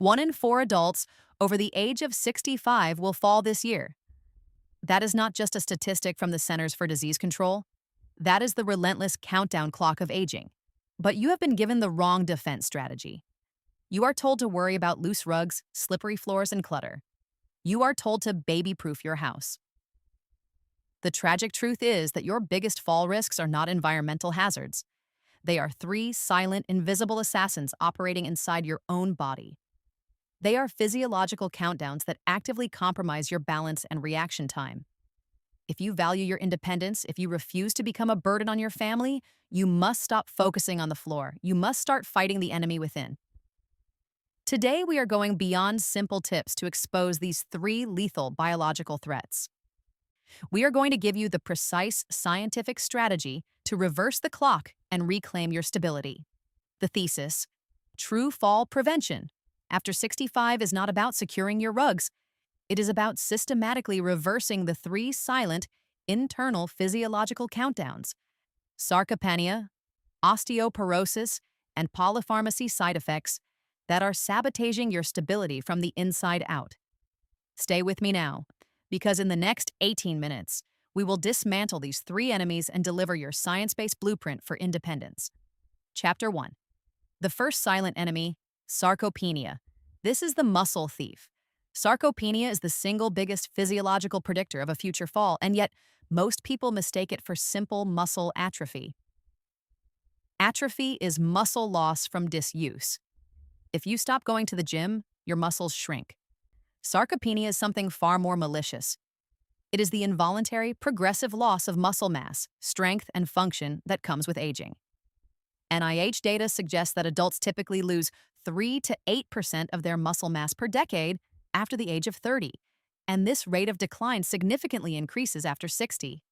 1 in 4 adults over the age of 65 will fall this year. That is not just a statistic from the Centers for Disease Control. That is the relentless countdown clock of aging. But you have been given the wrong defense strategy. You are told to worry about loose rugs, slippery floors, and clutter. You are told to baby-proof your house. The tragic truth is that your biggest fall risks are not environmental hazards. They are 3 silent, invisible assassins operating inside your own body. They are physiological countdowns that actively compromise your balance and reaction time. If you value your independence, if you refuse to become a burden on your family, you must stop focusing on the floor. You must start fighting the enemy within. Today, we are going beyond simple tips to expose these 3 lethal biological threats. We are going to give you the precise scientific strategy to reverse the clock and reclaim your stability. The thesis: true fall prevention after 65 is not about securing your rugs. It is about systematically reversing the 3 silent, internal physiological countdowns: sarcopenia, osteoporosis, and polypharmacy side effects that are sabotaging your stability from the inside out. Stay with me now, because in the next 18 minutes, we will dismantle these 3 enemies and deliver your science-based blueprint for independence. Chapter 1. The first silent enemy: sarcopenia. This is the muscle thief. Sarcopenia is the single biggest physiological predictor of a future fall, and yet most people mistake it for simple muscle atrophy. Atrophy is muscle loss from disuse. If you stop going to the gym, your muscles shrink. Sarcopenia is something far more malicious. It is the involuntary, progressive loss of muscle mass, strength, and function that comes with aging. NIH data suggests that adults typically lose 3 to 8% of their muscle mass per decade after the age of 30, and this rate of decline significantly increases after 60.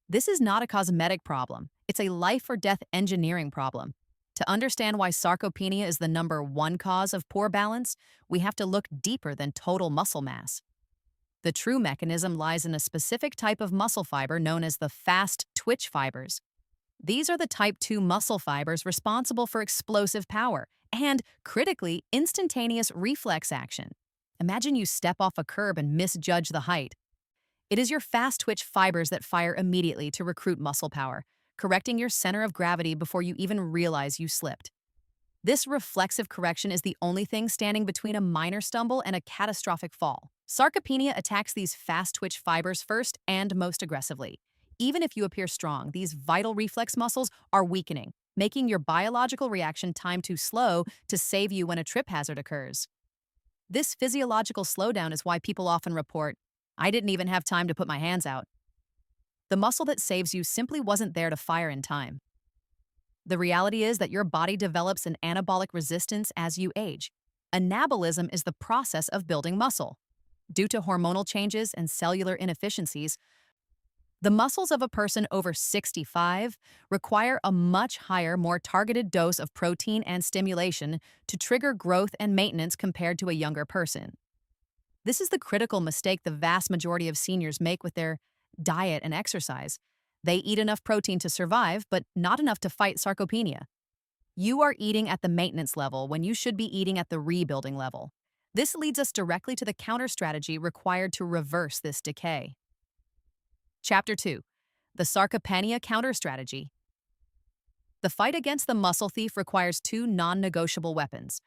This is not a cosmetic problem. It's a life or death engineering problem. To understand why sarcopenia is the #1 cause of poor balance, we have to look deeper than total muscle mass. The true mechanism lies in a specific type of muscle fiber known as the fast twitch fibers. These are the type 2 muscle fibers responsible for explosive power and, critically, instantaneous reflex action. Imagine you step off a curb and misjudge the height. It is your fast twitch fibers that fire immediately to recruit muscle power, correcting your center of gravity before you even realize you slipped. This reflexive correction is the only thing standing between a minor stumble and a catastrophic fall. Sarcopenia attacks these fast twitch fibers first and most aggressively. Even if you appear strong, these vital reflex muscles are weakening, making your biological reaction time too slow to save you when a trip hazard occurs. This physiological slowdown is why people often report, "I didn't even have time to put my hands out." The muscle that saves you simply wasn't there to fire in time. The reality is that your body develops an anabolic resistance as you age. Anabolism is the process of building muscle. Due to hormonal changes and cellular inefficiencies, the muscles of a person over 65 require a much higher, more targeted dose of protein and stimulation to trigger growth and maintenance compared to a younger person. This is the critical mistake the vast majority of seniors make with their diet and exercise. They eat enough protein to survive, but not enough to fight sarcopenia. You are eating at the maintenance level when you should be eating at the rebuilding level. This leads us directly to the counter strategy required to reverse this decay. Chapter 2. The Sarcopenia Counter Strategy. The fight against the muscle thief requires 2 non-negotiable weapons: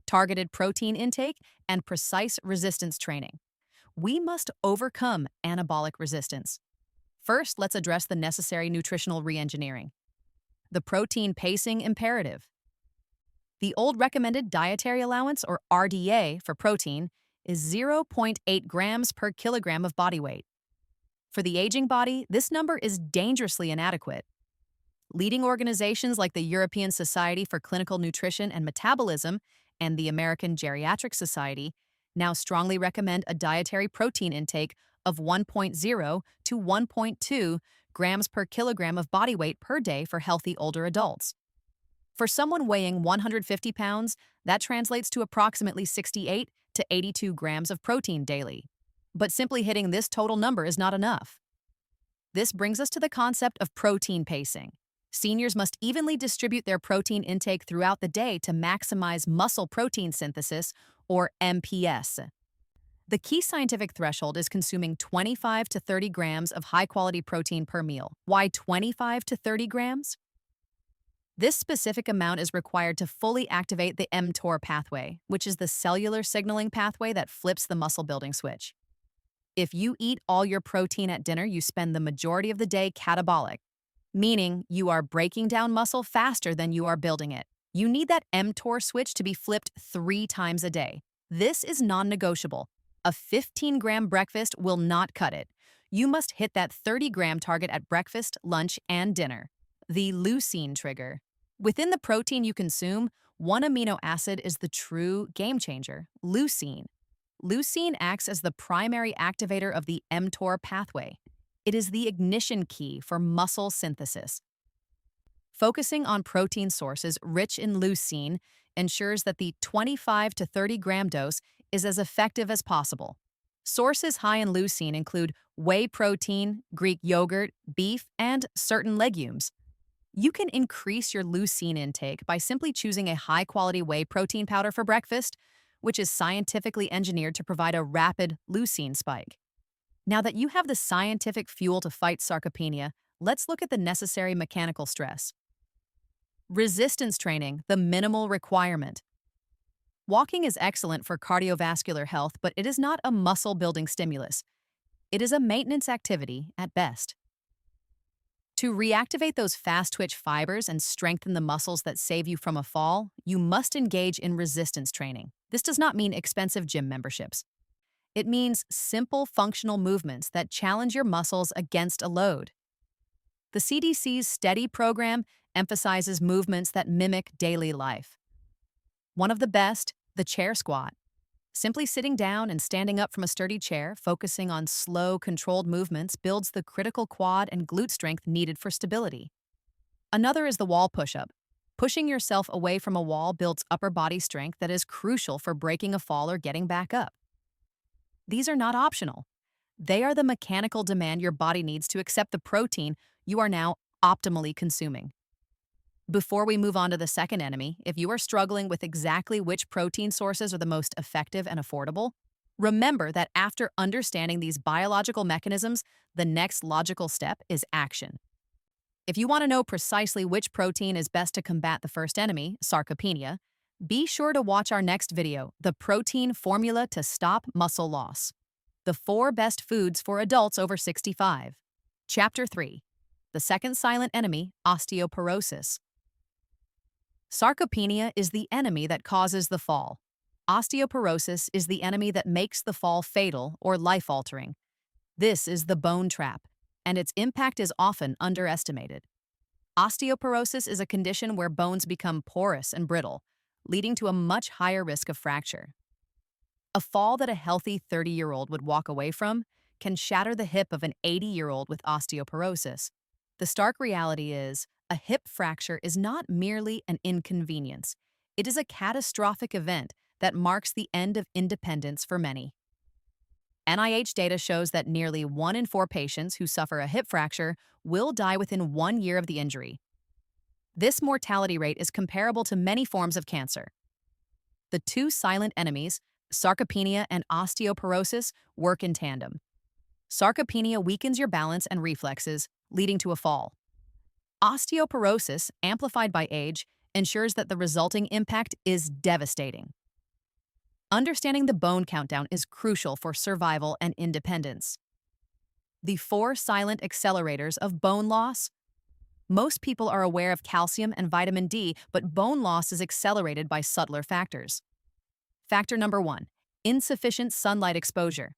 targeted protein intake and precise resistance training. We must overcome anabolic resistance. First, let's address the necessary nutritional reengineering. The protein pacing imperative. The old recommended dietary allowance, or RDA, for protein is 0.8 grams per kilogram of body weight. For the aging body, this number is dangerously inadequate. Leading organizations like the European Society for Clinical Nutrition and Metabolism and the American Geriatric Society now strongly recommend a dietary protein intake of 1.0 to 1.2 grams per kilogram of body weight per day for healthy older adults. For someone weighing 150 pounds, that translates to approximately 68 to 82 grams of protein daily. But simply hitting this total number is not enough. This brings us to the concept of protein pacing. Seniors must evenly distribute their protein intake throughout the day to maximize muscle protein synthesis, or MPS. The key scientific threshold is consuming 25 to 30 grams of high-quality protein per meal. Why 25 to 30 grams? This specific amount is required to fully activate the mTOR pathway, which is the cellular signaling pathway that flips the muscle-building switch. If you eat all your protein at dinner, you spend the majority of the day catabolic, meaning you are breaking down muscle faster than you are building it. You need that mTOR switch to be flipped 3 times a day. This is non-negotiable. A 15-gram breakfast will not cut it. You must hit that 30-gram target at breakfast, lunch, and dinner. The leucine trigger. Within the protein you consume, one amino acid is the true game changer, leucine. Leucine acts as the primary activator of the mTOR pathway. It is the ignition key for muscle synthesis. Focusing on protein sources rich in leucine ensures that the 25 to 30 gram dose is as effective as possible. Sources high in leucine include whey protein, Greek yogurt, beef, and certain legumes. You can increase your leucine intake by simply choosing a high-quality whey protein powder for breakfast, which is scientifically engineered to provide a rapid leucine spike. Now that you have the scientific fuel to fight sarcopenia, let's look at the necessary mechanical stress. Resistance training, the minimal requirement. Walking is excellent for cardiovascular health, but it is not a muscle-building stimulus. It is a maintenance activity at best. To reactivate those fast-twitch fibers and strengthen the muscles that save you from a fall, you must engage in resistance training. This does not mean expensive gym memberships. It means simple functional movements that challenge your muscles against a load. The CDC's STEADY program emphasizes movements that mimic daily life. One of the best, the chair squat. Simply sitting down and standing up from a sturdy chair, focusing on slow, controlled movements, builds the critical quad and glute strength needed for stability. Another is the wall push-up. Pushing yourself away from a wall builds upper body strength that is crucial for breaking a fall or getting back up. These are not optional. They are the mechanical demand your body needs to accept the protein you are now optimally consuming. Before we move on to the second enemy, if you are struggling with exactly which protein sources are the most effective and affordable, remember that after understanding these biological mechanisms, the next logical step is action. If you want to know precisely which protein is best to combat the first enemy, sarcopenia, be sure to watch our next video, The Protein Formula to Stop Muscle Loss. The 4 Best Foods for Adults Over 65. Chapter 3. The second silent enemy, osteoporosis. Sarcopenia is the enemy that causes the fall. Osteoporosis is the enemy that makes the fall fatal or life-altering. This is the bone trap, and its impact is often underestimated. Osteoporosis is a condition where bones become porous and brittle, leading to a much higher risk of fracture. A fall that a healthy 30-year-old would walk away from can shatter the hip of an 80-year-old with osteoporosis. The stark reality is, a hip fracture is not merely an inconvenience. It is a catastrophic event that marks the end of independence for many. NIH data shows that nearly 1 in 4 patients who suffer a hip fracture will die within 1 year of the injury. This mortality rate is comparable to many forms of cancer. The 2 silent enemies, sarcopenia and osteoporosis, work in tandem. Sarcopenia weakens your balance and reflexes, leading to a fall. Osteoporosis, amplified by age, ensures that the resulting impact is devastating. Understanding the bone countdown is crucial for survival and independence. The 4 silent accelerators of bone loss. Most people are aware of calcium and vitamin D, but bone loss is accelerated by subtler factors. Factor number 1, insufficient sunlight exposure.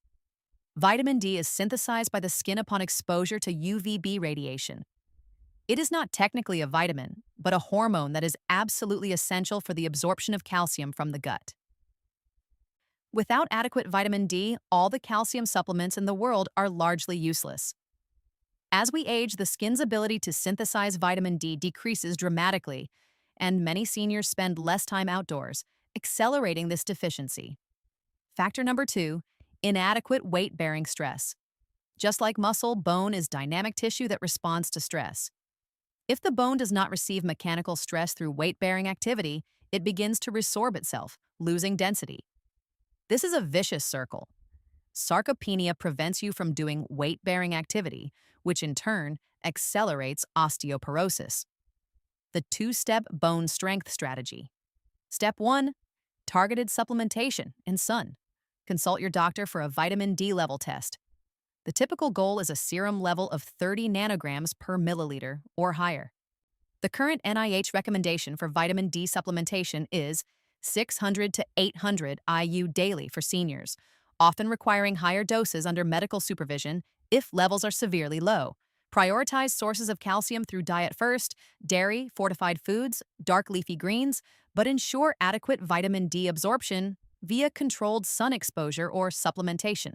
Vitamin D is synthesized by the skin upon exposure to UVB radiation. It is not technically a vitamin, but a hormone that is absolutely essential for the absorption of calcium from the gut. Without adequate vitamin D, all the calcium supplements in the world are largely useless. As we age, the skin's ability to synthesize vitamin D decreases dramatically, and many seniors spend less time outdoors, accelerating this deficiency. Factor number 2, inadequate weight-bearing stress. Just like muscle, bone is dynamic tissue that responds to stress. If the bone does not receive mechanical stress through weight-bearing activity, it begins to resorb itself, losing density. This is a vicious circle. Sarcopenia prevents you from doing weight-bearing activity, which in turn accelerates osteoporosis. The two-step bone strength strategy. Step 1. Targeted supplementation in sun. Consult your doctor for a vitamin D level test. The typical goal is a serum level of 30 nanograms per milliliter or higher. The current NIH recommendation for vitamin D supplementation is 600 to 800 IU daily for seniors, often requiring higher doses under medical supervision if levels are severely low. Prioritize sources of calcium through diet first, dairy, fortified foods, dark leafy greens, but ensure adequate vitamin D absorption via controlled sun exposure or supplementation.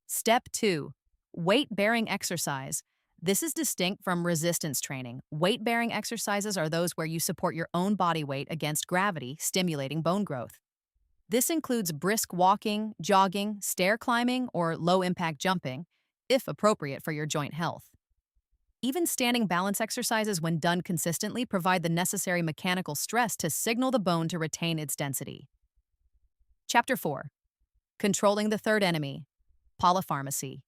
Step 2. Weight-bearing exercise. This is distinct from resistance training. Weight-bearing exercises are those where you support your own body weight against gravity, stimulating bone growth. This includes brisk walking, jogging, stair climbing, or low-impact jumping, if appropriate for your joint health. Even standing balance exercises, when done consistently, provide the necessary mechanical stress to signal the bone to retain its density. Chapter 4. Controlling the third enemy. Polypharmacy.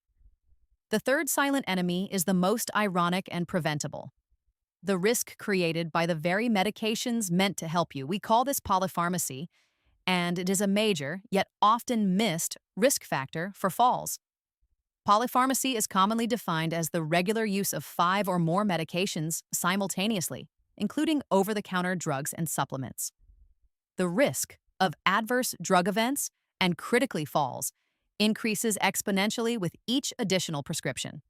The third silent enemy is the most ironic and preventable. The risk created by the very medications meant to help you. We call this polypharmacy, and it is a major, yet often missed, risk factor for falls. Polypharmacy is commonly defined as the regular use of 5 or more medications simultaneously, including over-the-counter drugs and supplements. The risk of adverse drug events and critically falls increases exponentially with each additional prescription.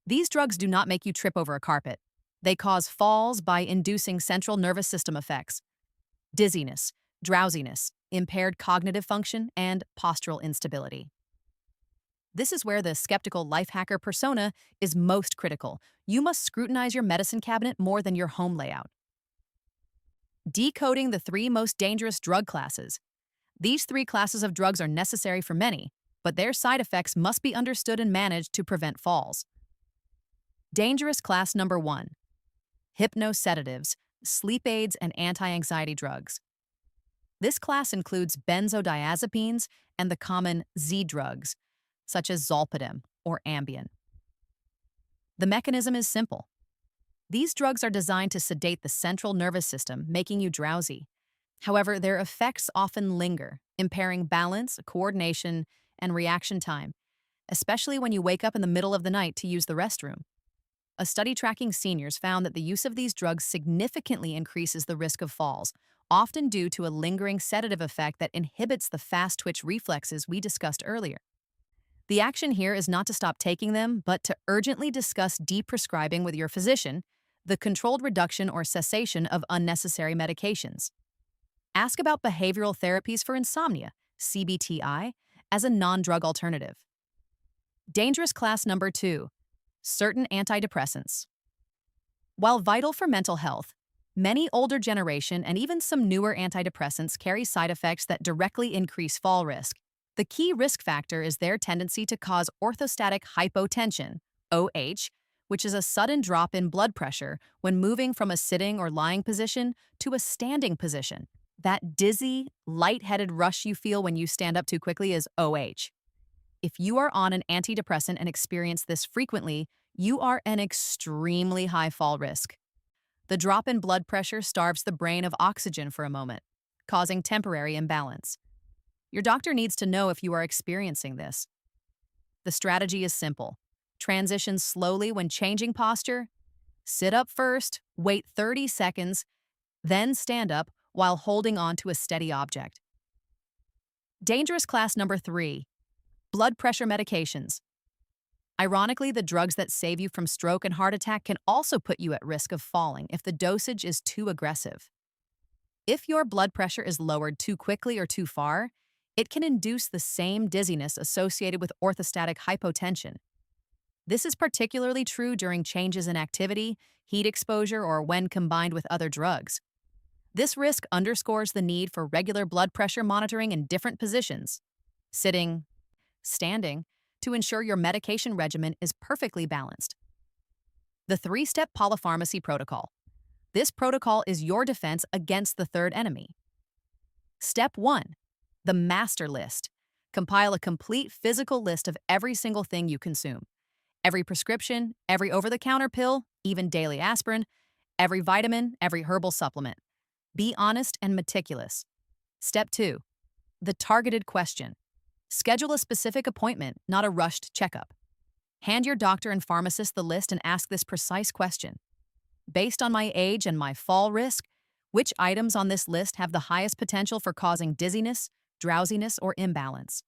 These drugs do not make you trip over a carpet. They cause falls by inducing central nervous system effects, dizziness, drowsiness, impaired cognitive function, and postural instability. This is where the skeptical life hacker persona is most critical. You must scrutinize your medicine cabinet more than your home layout. Decoding the 3 most dangerous drug classes. These 3 classes of drugs are necessary for many, but their side effects must be understood and managed to prevent falls. Dangerous class number 1. Hypnosedatives, sleep aids, and anti-anxiety drugs. This class includes benzodiazepines and the common Z drugs, such as zolpidem or Ambien. The mechanism is simple. These drugs are designed to sedate the central nervous system, making you drowsy. However, their effects often linger, impairing balance, coordination, and reaction time, especially when you wake up in the middle of the night to use the restroom. A study tracking seniors found that the use of these drugs significantly increases the risk of falls, often due to a lingering sedative effect that inhibits the fast-twitch reflexes we discussed earlier. The action here is not to stop taking them, but to urgently discuss deprescribing with your physician the controlled reduction or cessation of unnecessary medications. Ask about behavioral therapies for insomnia, CBTI, as a non-drug alternative. Dangerous class number 2. Certain antidepressants. While vital for mental health, many older generation and even some newer antidepressants carry side effects that directly increase fall risk. The key risk factor is their tendency to cause orthostatic hypotension, OH, which is a sudden drop in blood pressure when moving from a sitting or lying position to a standing position. That dizzy, lightheaded rush you feel when you stand up too quickly is OH. If you are on an antidepressant and experience this frequently, you are an extremely high fall risk. The drop in blood pressure starves the brain of oxygen for a moment, causing temporary imbalance. Your doctor needs to know if you are experiencing this. The strategy is simple. Transition slowly when changing posture. Sit up first, wait 30 seconds, then stand up while holding on to a steady object. Dangerous class number 3. Blood pressure medications. Ironically, the drugs that save you from stroke and heart attack can also put you at risk of falling if the dosage is too aggressive. If your blood pressure is lowered too quickly or too far, it can induce the same dizziness associated with orthostatic hypotension. This is particularly true during changes in activity, heat exposure, or when combined with other drugs. This risk underscores the need for regular blood pressure monitoring in different positions, sitting, standing, to ensure your medication regimen is perfectly balanced. The three-step Polypharmacy protocol. This protocol is your defense against the third enemy. Step 1. The master list. Compile a complete physical list of every single thing you consume. Every prescription, every over-the-counter pill, even daily aspirin, every vitamin, every herbal supplement. Be honest and meticulous. Step 2. The targeted question. Schedule a specific appointment, not a rushed checkup. Hand your doctor and pharmacist the list and ask this precise question. Based on my age and my fall risk, which items on this list have the highest potential for causing dizziness, drowsiness, or imbalance?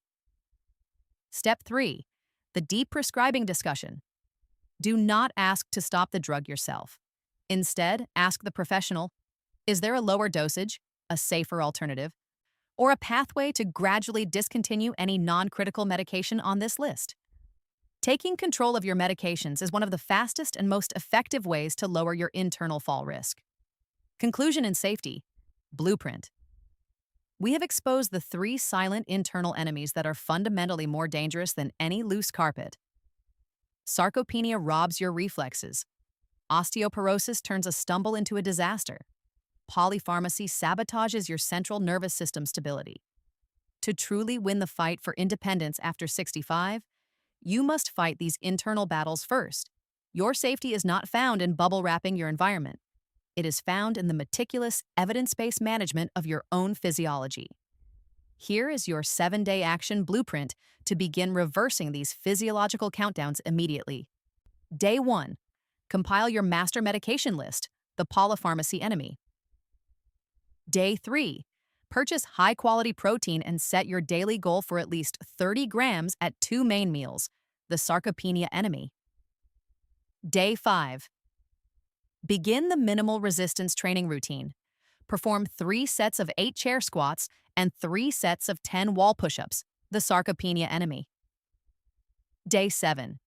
Step 3. The deep prescribing discussion. Do not ask to stop the drug yourself. Instead, ask the professional, is there a lower dosage, a safer alternative, or a pathway to gradually discontinue any non-critical medication on this list? Taking control of your medications is one of the fastest and most effective ways to lower your internal fall risk. Conclusion and safety. Blueprint. We have exposed the 3 silent internal enemies that are fundamentally more dangerous than any loose carpet. Sarcopenia robs your reflexes. Osteoporosis turns a stumble into a disaster. Polypharmacy sabotages your central nervous system stability. To truly win the fight for independence after 65, you must fight these internal battles first. Your safety is not found in bubble wrapping your environment. It is found in the meticulous, evidence-based management of your own physiology. Here is your 7-day action blueprint to begin reversing these physiological countdowns immediately. Day 1. Compile your master medication list, the Polypharmacy enemy. Day 3. Purchase high-quality protein and set your daily goal for at least 30 grams at 2 main meals, the Sarcopenia enemy. Day 5. Begin the minimal resistance training routine. Perform 3 sets of 8 chair squats and 3 sets of 10 wall push-ups, the Sarcopenia enemy. Day 7.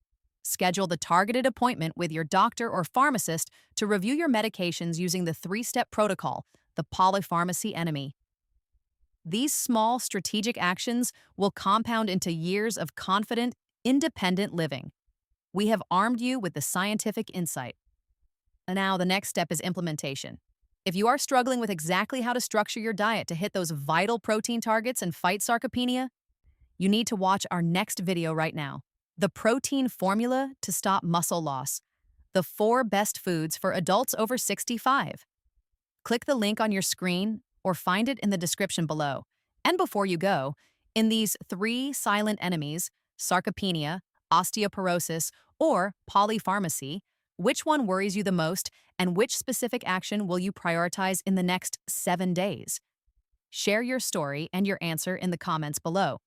Schedule the targeted appointment with your doctor or pharmacist to review your medications using the 3-step protocol, the Polypharmacy enemy. These small, strategic actions will compound into years of confident, independent living. We have armed you with the scientific insight. Now, the next step is implementation. If you are struggling with exactly how to structure your diet to hit those vital protein targets and fight sarcopenia, you need to watch our next video right now. The protein formula to stop muscle loss. The 4 best foods for adults over 65. Click the link on your screen or find it in the description below. And before you go, in these 3 silent enemies, sarcopenia, osteoporosis, or polypharmacy, which one worries you the most and which specific action will you prioritize in the next 7 days? Share your story and your answer in the comments below.